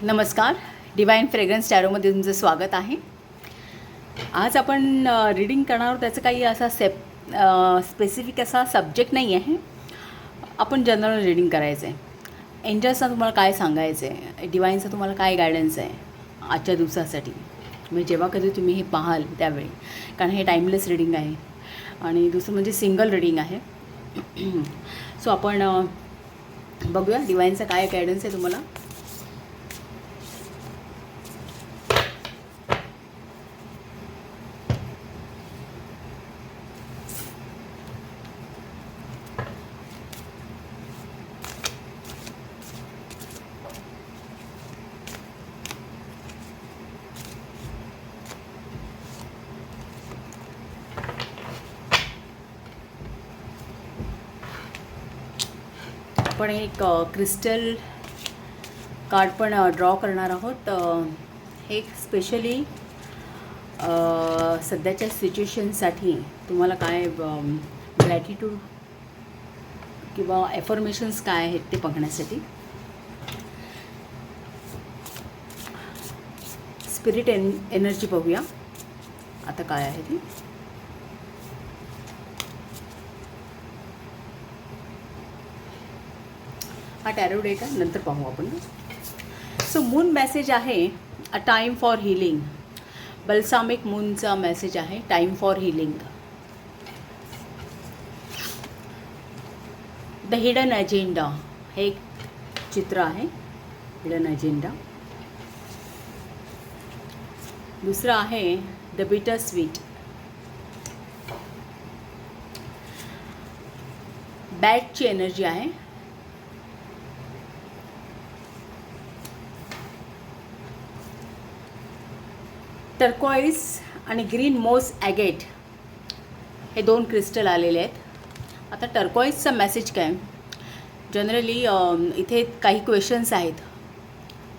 नमस्कार. Divine fragrance टॅरोमध्ये तुमचं स्वागत आहे. आज आपण रीडिंग करणार आहोत. त्याचं काही असा स्पेसिफिक असा सब्जेक्ट नाही आहे. आपण जनरल रीडिंग करायचं आहे. एंजल्सना तुम्हाला काय सांगायचं आहे, डिवाइनचा तुम्हाला काय गायडन्स आहे आजच्या दिवसासाठी, म्हणजे जेव्हा कधी तुम्ही हे पाहाल त्यावेळी, कारण हे टाईमलेस रीडिंग आहे. आणि दुसरं म्हणजे सिंगल रीडिंग आहे. सो आपण बघूया डिवाइनचा काय गायडन्स आहे तुम्हाला. आपण एक क्रिस्टल कार्ड पण ड्रॉ करणार आहोत. हे स्पेशली सध्याच्या सिच्युएशनसाठी तुम्हाला काय ग्रॅटिट्यूड किंवा ॲफर्मेशन्स काय आहेत ते बघण्यासाठी. स्पिरिट एनर्जी बघूया आता काय आहे ती. हा टॅरो डेट आहे, नंतर पाहू आपण. सो मून मेसेज आहे a time for healing. Balsamic मूनचा मेसेज आहे, time for healing. The hidden agenda हे एक चित्र आहे, हिडन अजेंडा. दुसरं आहे द बिटर स्वीट. बॅटची एनर्जी आहे. टर्कोइज आणि ग्रीन मोस ॲगेट हे दोन क्रिस्टल आलेले आहेत. आता टर्कोइजचा मेसेज काय, जनरली इथे काही क्वेश्चन्स आहेत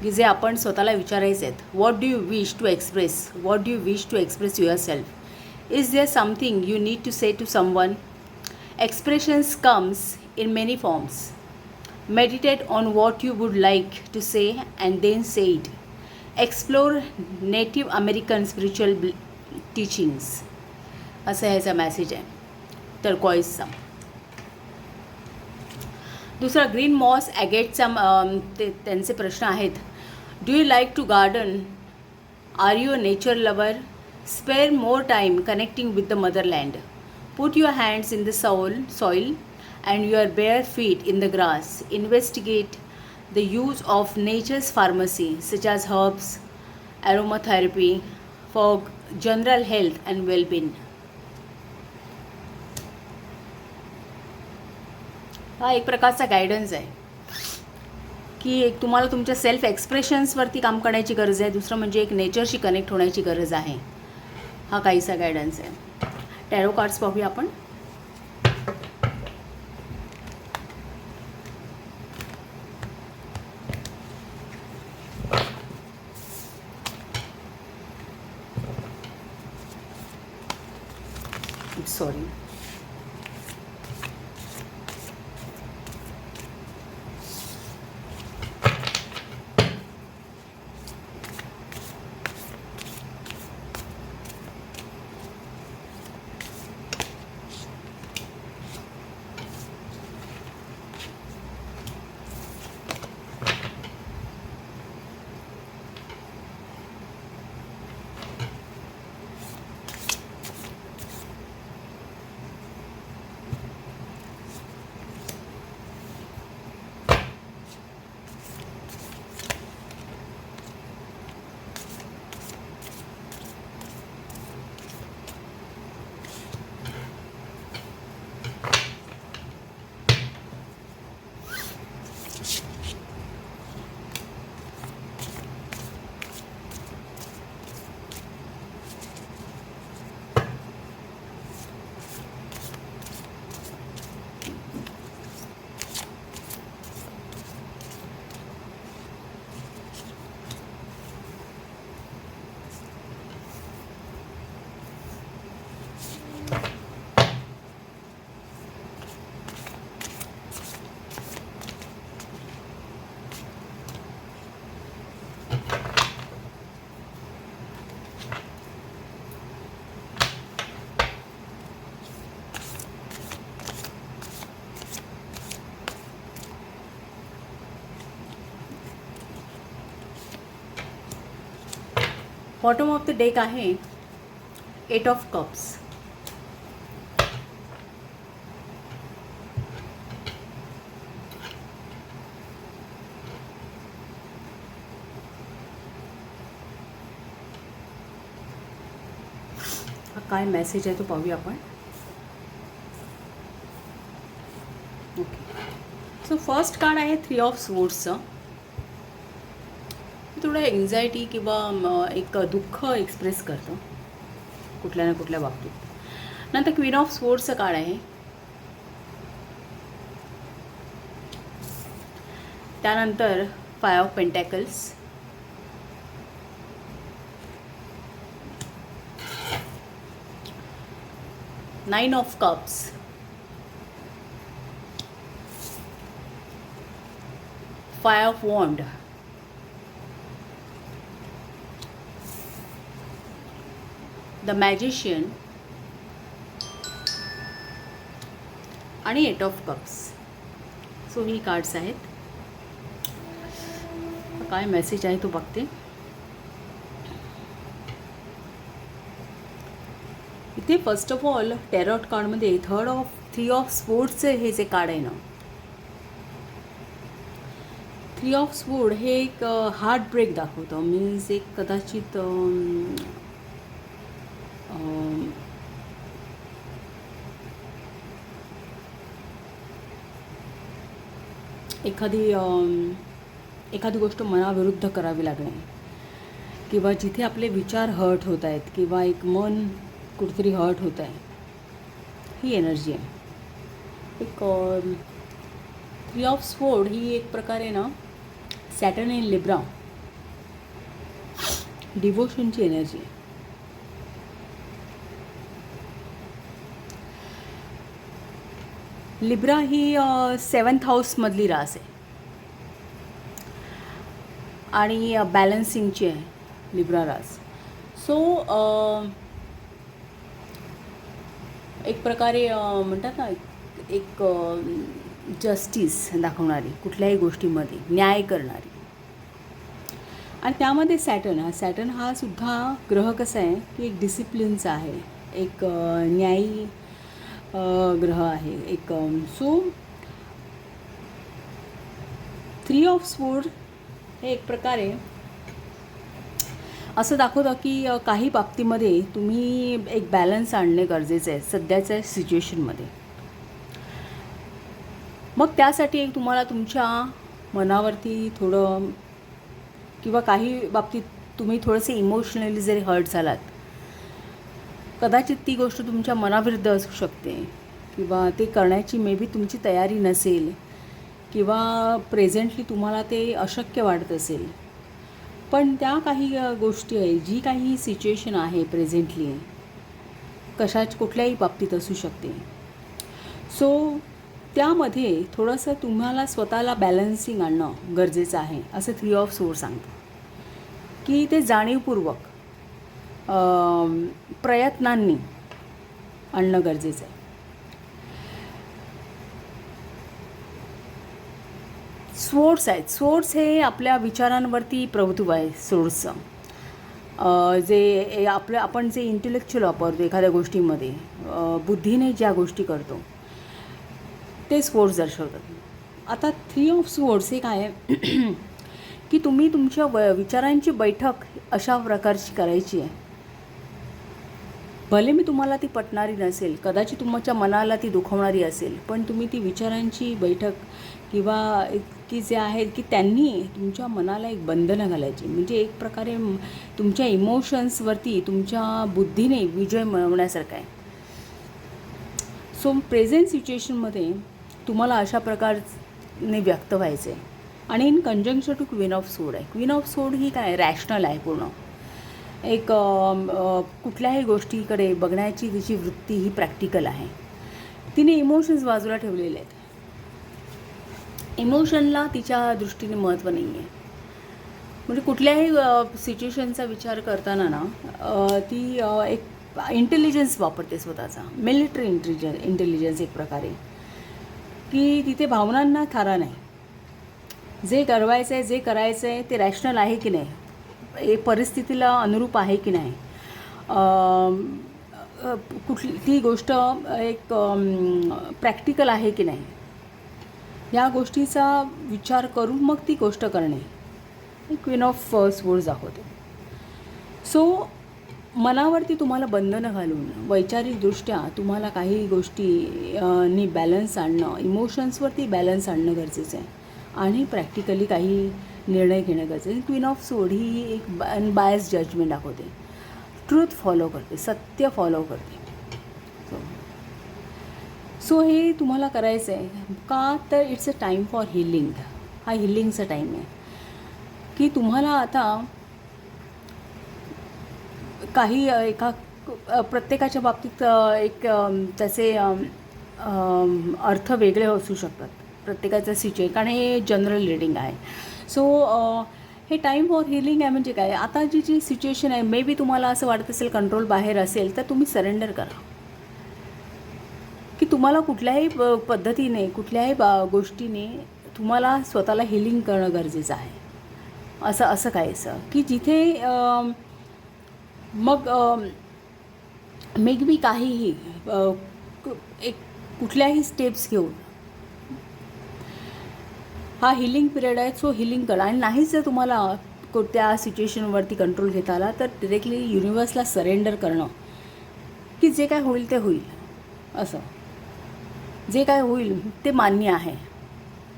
की जे आपण स्वतःला विचारायचे आहेत. What do you wish to express, what do you wish to express yourself. Is there something you need to say to someone. Expressions comes in many forms. Meditate on what you would like to say and then say it. Explore native American spiritual teachings, असं ह्याचा message आहे टर्कोइजचा. दुसरा green MOS ॲगेटचा त्यांचे प्रश्न आहेत. Do you like to garden, are you a nature lover, spare more time connecting with the motherland, put your hands in the soil and your bare feet in the grass, investigate the use of nature's pharmacy such as herbs, aromatherapy for general health and well-being. हा एक प्रकारचा guidance आहे की एक तुम्हाला तुमच्या self एक्सप्रेशन्सवरती काम करण्याची गरज आहे. दुसरं म्हणजे एक नेचरशी कनेक्ट होण्याची गरज आहे. हा काहीसा गायडन्स आहे. टॅरो कार्ड्स पाहूया आपण. Sorry. Bottom of the deck आहे 8 ऑफ कप्स. काय मेसेज आहे तो पाहूया आपण. ओके, सो फर्स्ट कार्ड आहे 3 ऑफ स्वॉर्ड्सचं. थोडं एन्झायटी किंवा एक दुःख एक्सप्रेस करतं कुठल्या ना कुठल्या बाबतीत. नंतर क्वीन ऑफ स्वॉर्ड्सचं कार्ड आहे. त्यानंतर 5 of pentacles. Nine of cups. Five of wand. The magician आणि 8 ऑफ कप्स. सो ही कार्ड्स आहेत. काय मेसेज आहे तो बघते. इथे फर्स्ट ऑफ ऑल टॅरोट कार्डमध्ये 3 ऑफ स्वॉर्ड्सचे हे जे कार्ड आहे ना, 3 ऑफ स्वॉर्ड हे एक हार्ट ब्रेक दाखवतं. मीन्स एक कदाचित एखादी गोष्ट मनाविरुद्ध करावी लागणे, किंवा जिथे आपले विचार हर्ट होत आहेत, किंवा एक मन कुठेतरी हर्ट होत आहे, ही एनर्जी आहे. एक 3 ऑफ स्वॉर्ड ही एक प्रकारे ना सॅटर्न इन लिब्रा, डिवोशनची एनर्जी आहे. लिब्रा ही 7th हाऊसमधली रास आहे आणि बॅलन्सिंगची आहे लिब्रा रास. सो एक प्रकारे म्हणतात ना, एक जस्टिस दाखवणारी, कुठल्याही गोष्टीमध्ये न्याय करणारी. आणि त्यामध्ये सॅटर्न हा सुद्धा ग्रह कसा आहे की एक डिसिप्लिनचा आहे, एक न्यायी ग्रह आहे एक. सो 3 ऑफ स्वॉर्ड हे एक प्रकारे असं दाखवतं की काही बाबतीमध्ये तुम्ही एक बॅलन्स आणणे गरजेचं आहे सध्याच्या सिच्युएशनमध्ये. मग त्यासाठी एक तुम्हाला तुमच्या मनावरती थोडं, किंवा काही बाबतीत तुम्ही थोडेसे इमोशनली जरी हर्ट झालात, कदाचित ती गोष्ट तुमच्या मनाविरुद्ध असू शकते, किंवा ते करण्याची मे बी तुमची तयारी नसेल, किंवा प्रेझेंटली तुम्हाला ते अशक्य वाटत असेल. पण त्या काही गोष्टी आहे, जी काही सिच्युएशन आहे प्रेझेंटली, कुठल्याही बाबतीत असू शकते. सो त्यामध्ये थोडंसं तुम्हाला स्वतःला बॅलन्सिंग आणणं गरजेचं आहे, असं 3 ऑफ स्वॉर्ड सांगतं. की ते जाणीवपूर्वक प्रयत्नांनी आणणं गरजेचं आहे. स्वॉर्ड्स आहेत. स्वॉर्ड्स हे आपल्या विचारांवरती प्रभुत्व आहे स्वॉर्ड्सचं. जे आपण जे इंटेलेक्च्युअल वापरतो एखाद्या गोष्टीमध्ये, बुद्धीने ज्या गोष्टी करतो, ते स्वॉर्ड्स दर्शवतात. आता 3 ऑफ स्वॉर्ड्स हे काय आहे की तुम्ही तुमच्या विचारांची बैठक अशा प्रकारची करायची आहे. भले मी तुम्हाला ती पटणारी नसेल, कदाचित तुमच्या मनाला ती दुखवणारी असेल, पण तुम्ही ती विचारांची बैठक, किंवा की जे आहेत की त्यांनी तुमच्या मनाला एक बंधनं घालायची, म्हणजे एक प्रकारे तुमच्या इमोशन्सवरती तुमच्या बुद्धीने विजय मिळवण्यासारखं आहे. सो प्रेझेंट सिच्युएशनमध्ये तुम्हाला अशा प्रकारने व्यक्त व्हायचं आहे. आणि in conjunction to queen of sword आहे. क्वीन ऑफ स्वॉर्ड ही काय रॅशनल आहे, पूर्ण एक कुठल्याही गोष्टीकडे बघण्याची तिची वृत्ती ही प्रॅक्टिकल आहे. तिने इमोशन्स बाजूला ठेवलेले आहेत. इमोशनला तिच्या दृष्टीने महत्त्व नाही आहे. म्हणजे कुठल्याही सिच्युएशनचा विचार करताना ना ती एक इंटेलिजन्स वापरते स्वतःचा, मिलिटरी इंटेलिजन्स एक प्रकारे, की तिथे भावनांना थारा नाही. जे करवायचं आहे, जे करायचं आहे ते रॅशनल आहे की नाही, परिस्थितीला अनुरूप आहे की नाही, कुठली ती गोष्ट एक प्रॅक्टिकल आहे की नाही, या गोष्टीचा विचार करून मग ती गोष्ट करणे. क्वीन ऑफ स्वोर्ड्स दाखवते. सो मनावरती तुम्हाला बंधनं घालून वैचारिकदृष्ट्या तुम्हाला काही गोष्टी बॅलन्स आणणं, इमोशन्सवरती बॅलन्स आणणं गरजेचं आहे आणि प्रॅक्टिकली काही निर्णय घेणं गरजेचं आहे. क्वीन ऑफ स्वोर्ड ही एक अनबायस जजमेंट दाखवते, ट्रूथ फॉलो करते, सत्य फॉलो करते. सो हे तुम्हाला करायचं आहे का, तर it's a time for healing. हा हिलिंगचा टाईम आहे की तुम्हाला आता काही प्रत्येकाच्या बाबतीत एक त्याचे अर्थ वेगळे असू शकतात, प्रत्येकाचं सिच्युएशन, कारण हे जनरल रीडिंग आहे. सो हे टाईम फॉर हिलिंग आहे. म्हणजे काय, आता जी सिच्युएशन आहे, मे बी तुम्हाला असं वाटत असेल कंट्रोल बाहेर असेल, तर तुम्ही सरेंडर करा की तुम्हाला कुठल्याही पद्धतीने, कुठल्याही गोष्टीने तुम्हाला स्वतःला हिलिंग करणं गरजेचं आहे. असं कायचं की जिथे मग मे बी काहीही एक कुठल्याही स्टेप्स घेऊन हा हिलिंग पिरियड आहे. सो हिलिंग करा. आणि नाहीच जर तुम्हाला त्या सिच्युएशनवरती कंट्रोल घेता आला, तर डिरेक्टली युनिवर्सला सरेंडर करणं की जे काय होईल ते होईल, असं जे काय होईल ते मान्य आहे.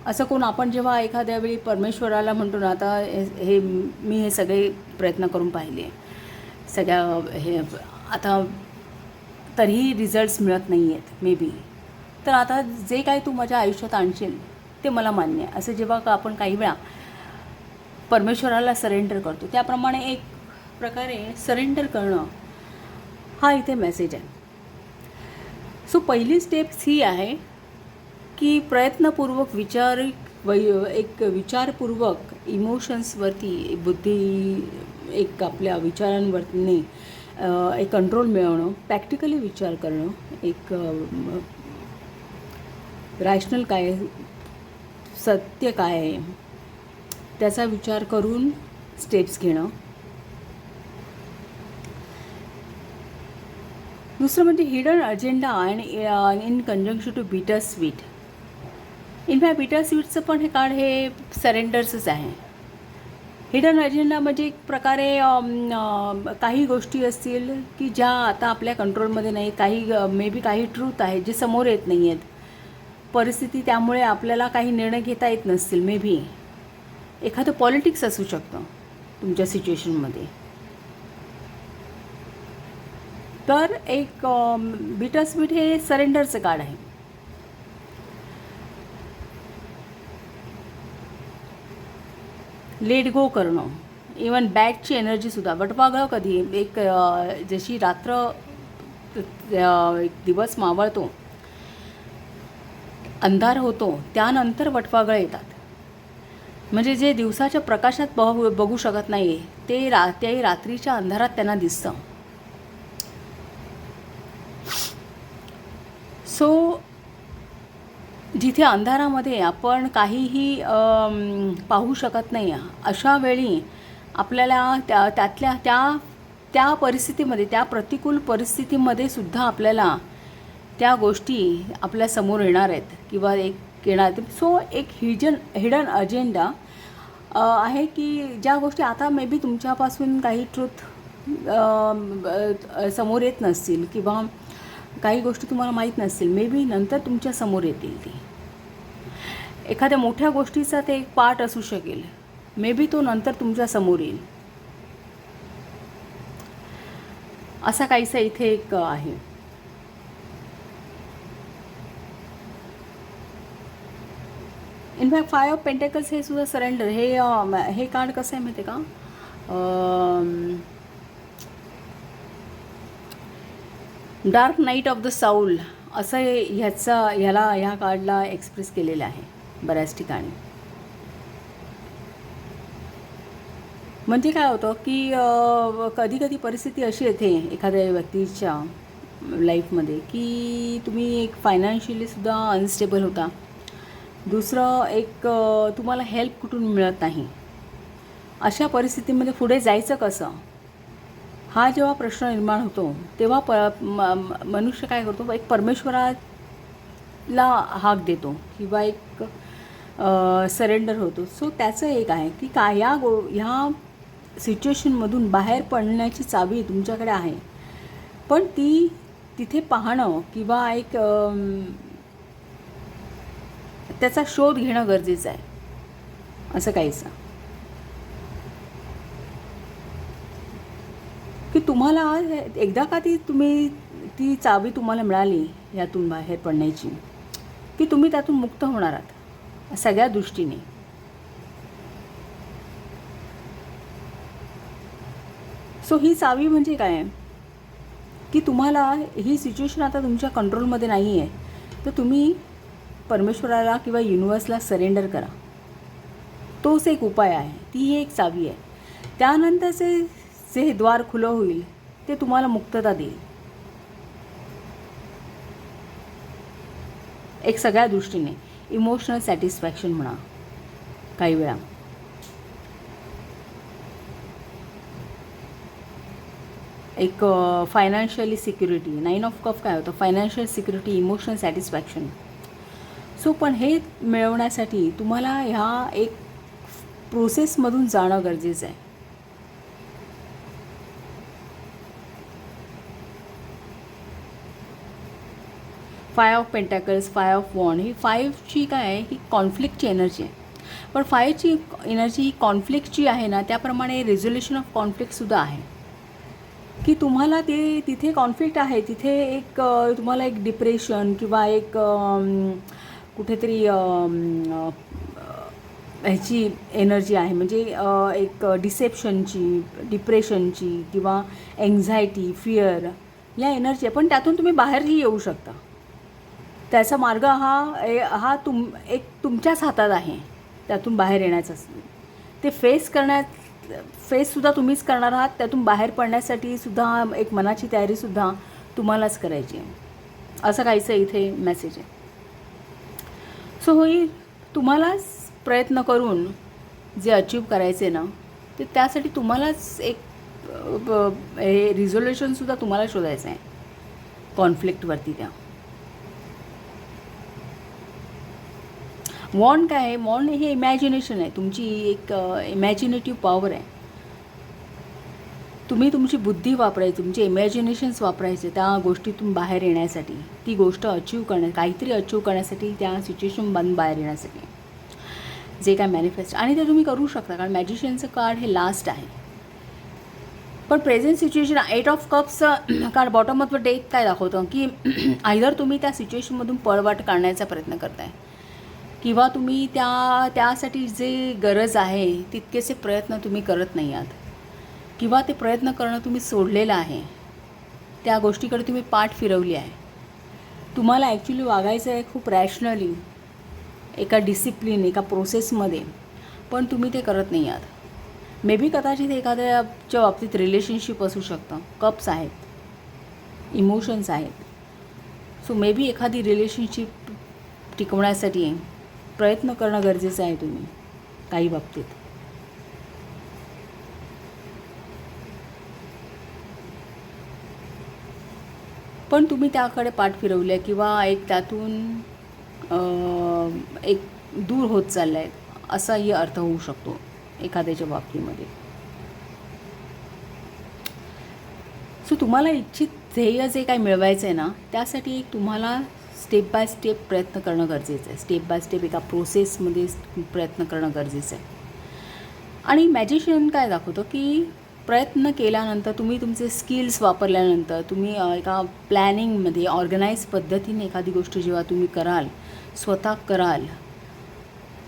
असं कोण आपण जेव्हा एखाद्या वेळी परमेश्वराला म्हणतो ना, आता मी हे सगळे प्रयत्न करून पाहिले, सगळ्या हे आता तरीही रिझल्ट्स मिळत नाही आहेत मे बी, तर आता जे काही तू माझ्या आयुष्यात आणशील ते मला मान्य आहे, असं जेव्हा आपण काही वेळा परमेश्वराला सरेंडर करतो, त्याप्रमाणे एक प्रकारे सरेंडर करणं हा इथे मेसेज आहे. सो पहिली स्टेप्स ही आहे की प्रयत्नपूर्वक एक विचारपूर्वक इमोशन्सवरती, एक आपल्या विचारांवरती एक कंट्रोल मिळवणं, प्रॅक्टिकली विचार करणं, एक रॅशनल काय आहे, सत्य काय आहे, त्याचा विचार करून स्टेप्स घेणं. दुसरं म्हणजे हिडन अजेंडा आणि इन कंजंक्शन टू बिटर स्वीट. इनफॅक्ट बिटर स्वीटचं पण हे कार्ड हे सरेंडर्सच आहे. हिडन अजेंडा म्हणजे एक प्रकारे काही गोष्टी असतील की ज्या आता आपल्या कंट्रोलमध्ये नाही, काही मे बी काही ट्रूथ आहे जे समोर येत नाही आहेत, परिस्थिती त्यामुळे आपल्याला काही निर्णय घेता येत नसतील. मे बी एखादं पॉलिटिक्स असू शकतं तुमच्या सिच्युएशनमध्ये. तर एक बिटर स्वीट हे सरेंडरचं कार्ड आहे. लेट गो करणं, इवन बॅडची एनर्जीसुद्धा. वटवाघळ कधी एक जशी रात्र एक दिवस मावळतो, अंधार होतो, त्यानंतर वटवाघळ येतात. म्हणजे जे दिवसाच्या प्रकाशात बघू शकत नाही ते रात्रीच्या अंधारात त्यांना दिसतं. सो जिथे अंधारामध्ये आपण काहीही पाहू शकत नाही, अशा वेळी आपल्याला त्या परिस्थितीमध्ये, त्या प्रतिकूल परिस्थितीमध्ये सुद्धा आपल्याला त्या गोष्टी आपल्यासमोर येणार आहेत किंवा एक येणार आहेत. सो एक हिडन अजेंडा आहे की ज्या गोष्टी आता मे बी तुमच्यापासून काही ट्रूथ समोर येत नसतील किंवा काही गोष्टी तुम्हाला माहीत नसतील, मे बी नंतर तुमच्या समोर येतील. ती एखाद्या मोठ्या गोष्टीचा ते एक पार्ट असू शकेल, मे बी तो नंतर तुमच्या समोर येईल. असा काहीसा इथे एक आहे. इनफॅक्ट 5 ऑफ पेंटेकल्स हे सुद्धा सरेंडर. हे कार्ड कसं आहे माहिती आहे का, डार्क नाईट ऑफ द साऊल असं ह्या कार्डला एक्सप्रेस केलेलं आहे बऱ्याच ठिकाणी. म्हणजे काय होतं की कधी कधी परिस्थिती अशी येते एखाद्या व्यक्तीच्या लाईफमध्ये की तुम्ही एक फायनान्शियलीसुद्धा अनस्टेबल होता. दुसरं एक तुम्हाला हेल्प कुठून मिळत नाही अशा परिस्थितीमध्ये पुढे जायचं कसं, हा जेव्हा प्रश्न निर्माण होतो तेव्हा मनुष्य काय करतो, एक परमेश्वराला हाक देतो किंवा एक सरेंडर होतो. सो त्याचं एक आहे की काय ह्या सिच्युएशनमधून बाहेर पडण्याची चावी तुमच्याकडे आहे, पण ती तिथे पाहणं किंवा एक त्याचा शोध घेणं गरजेचं आहे, असं काहीचं. की तुम्हाला एकदा का ती चावी तुम्हाला मिळाली यातून बाहेर पडण्याची, की तुम्ही त्यातून मुक्त होणार आहात सगळ्या दृष्टीने. सो ही चावी म्हणजे काय, की तुम्हाला ही सिच्युएशन आता तुमच्या कंट्रोलमध्ये नाही आहे, तर तुम्ही परमेश्वराला किंवा युनिवर्सला सरेंडर करा. तोच एक उपाय आहे, ती एक चावी आहे. त्यानंतरचे जे द्वार खुलं होईल ते तुम्हाला मुक्तता देईल एक सगळ्या दृष्टीने. इमोशनल सॅटिस्फॅक्शन म्हणा, काही वेळा एक फायनान्शियली सिक्युरिटी. 9 ऑफ कप काय होतं, financial security, emotional satisfaction. So पण हे मिळवण्यासाठी तुम्हाला ह्या एक प्रोसेसमधून जाणं गरजेचं आहे. Five of pentacles, five of wand, ही 5ची काय आहे, ही कॉन्फ्लिक्टची एनर्जी आहे. पण 5ची एनर्जी ही कॉन्फ्लिक्टची आहे ना, त्याप्रमाणे रेझोल्युशन ऑफ कॉन्फ्लिक्टसुद्धा आहे. की तुम्हाला तिथे कॉन्फ्लिक्ट आहे, तिथे एक तुम्हाला एक डिप्रेशन किंवा एक कुठेतरी ह्याची एनर्जी आहे, म्हणजे एक डिसेप्शनची, डिप्रेशनची किंवा एन्झायटी, फिअर या एनर्जी आहे. पण त्यातून तुम्ही बाहेरही येऊ शकता. त्याचा मार्ग हा एक तुमच्याच हातात आहे त्यातून बाहेर येण्याचा. ते फेससुद्धा तुम्हीच करणार आहात. त्यातून बाहेर पडण्यासाठी सुद्धा एक मनाची तयारीसुद्धा तुम्हालाच करायची आहे, असं काहीचं इथे मेसेज आहे. सो होई तुम्हालाच प्रयत्न करून जे अचीव करायचे ना, ते त्यासाठी तुम्हालाच एक हे रिझोल्युशनसुद्धा तुम्हाला शोधायचं आहे कॉन्फ्लिक्टवरती. त्या वॉन्ड काय आहे, वॉन्ड हे इमॅजिनेशन आहे, तुमची एक इमॅजिनेटिव्ह पॉवर आहे. तुम्ही तुमची बुद्धी वापरायची, तुमचे इमॅजिनेशन्स वापरायचे त्या गोष्टीतून बाहेर येण्यासाठी, ती गोष्ट काहीतरी अचीव करण्यासाठी, त्या सिच्युएशनमधून बाहेर येण्यासाठी जे काय मॅनिफेस्ट. आणि ते तुम्ही करू शकता, कारण मॅजिशियनचं कार्ड हे लास्ट आहे. पण प्रेझेंट सिच्युएशन 8 ऑफ कप्सचं card bottom of the deck काय दाखवतं, की आयदर तुम्ही त्या सिच्युएशनमधून पळवाट काढण्याचा प्रयत्न करताय किंवा तुम्ही त्यासाठी जे गरज आहे तितकेसे प्रयत्न तुम्ही करत नाही आहात, किंवा ते प्रयत्न करणं तुम्ही सोडलेलं आहे, त्या गोष्टीकडे तुम्ही पाठ फिरवली आहे. तुम्हाला ॲक्च्युली वागायचं आहे खूप रॅशनली, एका डिसिप्लिन, एका प्रोसेसमध्ये, पण तुम्ही ते करत नाही आहात. मे बी कदाचित एखाद्याच्या बाबतीत रिलेशनशिप असू शकतं, कप्स आहेत, इमोशन्स आहेत. सो मे बी एखादी रिलेशनशिप टिकवण्यासाठी प्रयत्न करणं गरजेचं आहे तुम्ही काही बाबतीत. पण तुम्ही त्याकडे पाठ फिरवलं किंवा एक त्यातून एक दूर होत चाललं आहे, असाही अर्थ होऊ शकतो एखाद्याच्या बाबतीमध्ये. सो तुम्हाला इच्छित ध्येय जे काही मिळवायचं आहे ना, त्यासाठी एक तुम्हाला स्टेप बाय स्टेप प्रयत्न करणं गरजेचं आहे. स्टेप बाय स्टेप एका प्रोसेसमध्ये प्रयत्न करणं गरजेचं आहे. आणि मॅजिशियन काय दाखवतं, की प्रयत्न केल्यानंतर, तुम्ही तुमचे स्किल्स वापरल्यानंतर, तुम्ही एका प्लॅनिंगमध्ये ऑर्गनाईज पद्धतीने एखादी गोष्ट जेव्हा तुम्ही कराल, स्वतः कराल,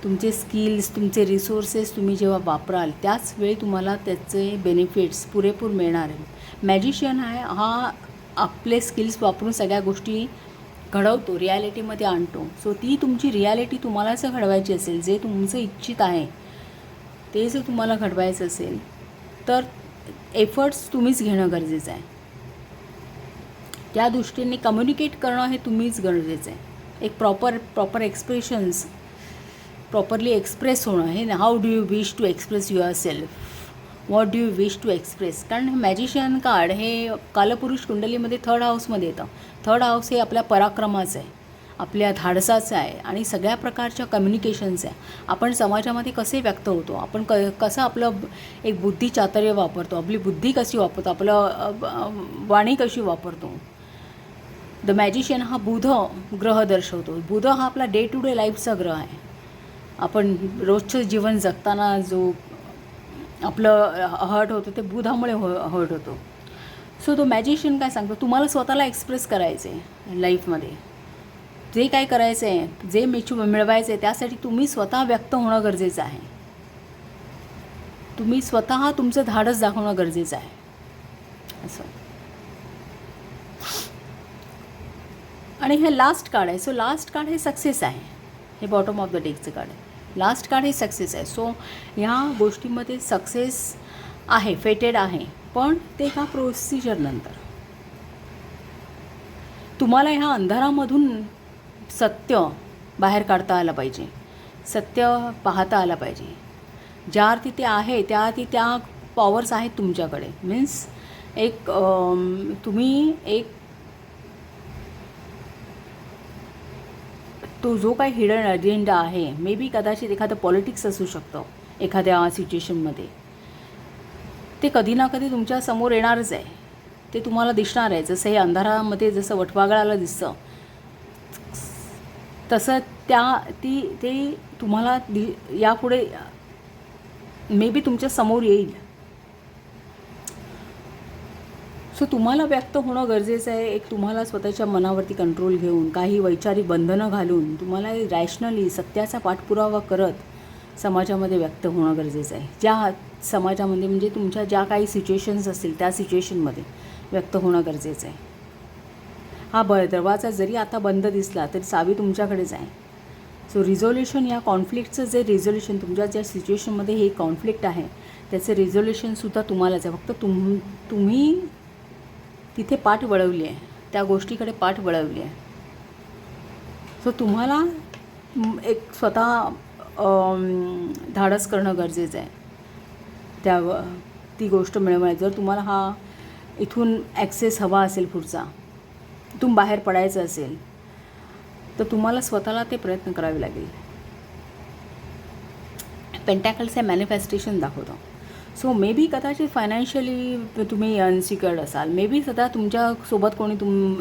तुमचे स्किल्स, तुमचे रिसोर्सेस तुम्ही जेव्हा वापराल, त्याच वेळी तुम्हाला त्याचे बेनिफिट्स पुरेपूर मिळणार आहे. मॅजिशियन हा आपले स्किल्स वापरून सगळ्या गोष्टी घडवतो, रिॲलिटीमध्ये आणतो. सो ती तुमची रिॲलिटी तुम्हाला जर घडवायची असेल, जे तुमचं इच्छित आहे ते जर तुम्हाला घडवायचं असेल, तर एफर्ट्स तुम्हीच घेणं गरजेचं आहे. त्या दृष्टीने कम्युनिकेट करणं हे तुम्हीच गरजेचं आहे. एक प्रॉपर एक्सप्रेशन्स, प्रॉपरली एक्सप्रेस होणं हे how do you wish to express yourself, what do you wish to express. कारण मॅजिशियन कार्ड हे कालपुरुष कुंडलीमध्ये 3rd हाऊसमध्ये येतं. 3rd हाऊस हे आपल्या पराक्रमाचं आहे, आपल्या धाडसाचं आहे आणि सगळ्या प्रकारच्या कम्युनिकेशन्स आहे. आपण समाजामध्ये कसे व्यक्त होतो, आपण कसं आपलं एक बुद्धिचातुर्य वापरतो, आपली बुद्धी कशी वापरतो, आपलं वाणी कशी वापरतो. द मॅजिशियन हा बुध ग्रह दर्शवतो. बुध हा आपला डे टू डे लाईफचा ग्रह आहे. आपण रोजचं जीवन जगताना जो आपलं हर्ट होतं ते बुधामुळे हर्ट होतो. सो तो मॅजिशियन काय सांगतो, तुम्हाला स्वतःला एक्सप्रेस करायचं आहे लाईफमध्ये. जे काय करायचं आहे, जे मिळवायचं आहे त्यासाठी तुम्ही स्वतः व्यक्त होणं गरजेचं आहे. तुम्ही स्वतः तुमचं धाडस दाखवणं गरजेचं आहे असं. आणि हे लास्ट कार्ड आहे. सो लास्ट कार्ड हे सक्सेस आहे. हे बॉटम ऑफ द डेकचं कार्ड आहे. लास्ट कार्ड हे सक्सेस आहे. सो ह्या गोष्टीमध्ये सक्सेस आहे, फेटेड आहे, पण ते एका प्रोसिजरनंतर. तुम्हाला ह्या अंधारामधून सत्य बाहेर काढता आलं पाहिजे, सत्य पाहता आलं पाहिजे. ज्या अर्थी ते आहे त्या अर्थी त्या पॉवर्स आहेत तुमच्याकडे. मीन्स एक तुम्ही एक तो जो काही हिडन अजेंडा आहे, मे बी कदाचित एखादं पॉलिटिक्स असू शकतं एखाद्या सिच्युएशनमध्ये, ते कधी ना कधी तुमच्या समोर येणारच आहे. ते तुम्हाला दिसणार आहे. जसं हे अंधारामध्ये जसं वटवाघळाला दिसतं तसं ते तुम्हाला यापुढे मे बी तुमच्या समोर येईल. सो तुम्हाला व्यक्त होणं गरजेचं आहे. एक तुम्हाला स्वतःच्या मनावरती कंट्रोल घेऊन, काही वैचारिक बंधनं घालून, तुम्हाला रॅशनली सत्याचा पाठपुरावा करत समाजामध्ये व्यक्त होणं गरजेचं आहे. ज्या समाजामध्ये म्हणजे तुमच्या ज्या काही सिच्युएशन्स असतील त्या सिच्युएशनमध्ये व्यक्त होणं गरजेचं आहे. हा दरवाजा जरी आता बंद दिसला तरी चावी तुमच्याकडेच आहे. सो रिझोल्युशन या कॉन्फ्लिक्टचं जे रिझोल्युशन, तुमच्या ज्या सिच्युएशनमध्ये हे कॉन्फ्लिक्ट आहे त्याचं रिझोल्युशनसुद्धा तुम्हालाच आहे. फक्त तुम्ही तिथे पाठ वळवली आहे, त्या गोष्टीकडे पाठ वळवली आहे. सो तुम्हाला एक स्वतः धाडस करणं गरजेचं आहे ती गोष्ट मिळवायची. जर तुम्हाला हा इथून ॲक्सेस हवा असेल, पुढचा इथून बाहेर पडायचं असेल, तर तुम्हाला स्वतःला ते प्रयत्न करावे लागेल. पेंटॅकल्स हे मॅनिफेस्टेशन दाखवतं. सो मे बी कदाचित फायनान्शियली तुम्ही अनसिक्युअर्ड असाल, मे बी सध्या तुमच्यासोबत कोणी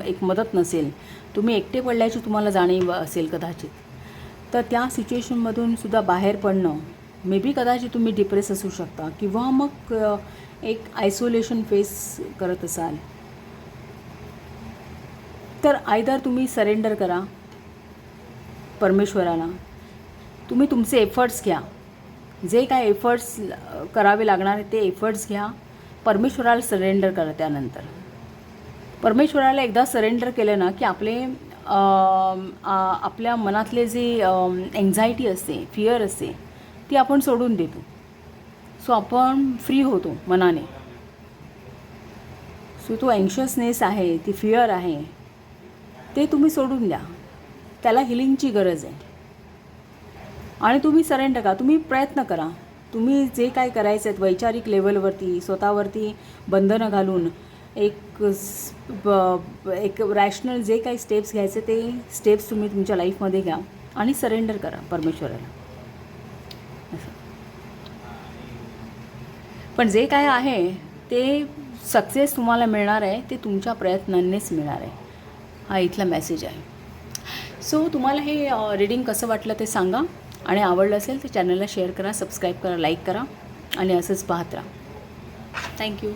एक मदत नसेल, तुम्ही एकटे पडल्याची तुम्हाला जाणीव असेल कदाचित. तर त्या सिच्युएशनमधून सुद्धा बाहेर पडणं, मे बी कदाचित तुम्ही डिप्रेस असू शकता किंवा मग एक आयसोलेशन फेस करत असाल, तर आयदर तुम्ही सरेंडर करा परमेश्वराला. तुम्ही तुमचे एफर्ट्स घ्या, जे काय एफर्ट्स करावे लागणार ते एफर्ट्स घ्या, परमेश्वराला सरेंडर करा. त्यानंतर परमेश्वराला एकदा सरेंडर केलं ना की आपल्या मनातले जे एन्झायटी असते, फिअर असते, ती आपण सोडून देतो. सो आपण फ्री होतो मनाने. सो तो अँक्शियसनेस आहे, ती फिअर आहे, ते तुम्ही सोडून द्या. त्याला हिलिंगची गरज आहे. आणि तुम्ही सरेंडर करा, तुम्ही प्रयत्न करा. तुम्ही जे काय करायचं आहे वैचारिक लेवलवरती स्वतःवरती बंधनं घालून एक रॅशनल जे काही स्टेप्स घ्यायचे ते स्टेप्स तुम्ही तुमच्या लाईफमध्ये घ्या आणि सरेंडर करा परमेश्वराला. पण जे काय आहे ते सक्सेस तुम्हाला मिळणार आहे, ते तुमच्या प्रयत्नांनीच मिळणार आहे. हा इथला मेसेज आहे. सो तुम्हाला हे रीडिंग कसं वाटलं ते सांगा आणि आवडलं असेल तर चॅनलला शेअर करा, सबस्क्राईब करा, लाईक करा आणि असंच पाहत राहा. थँक्यू.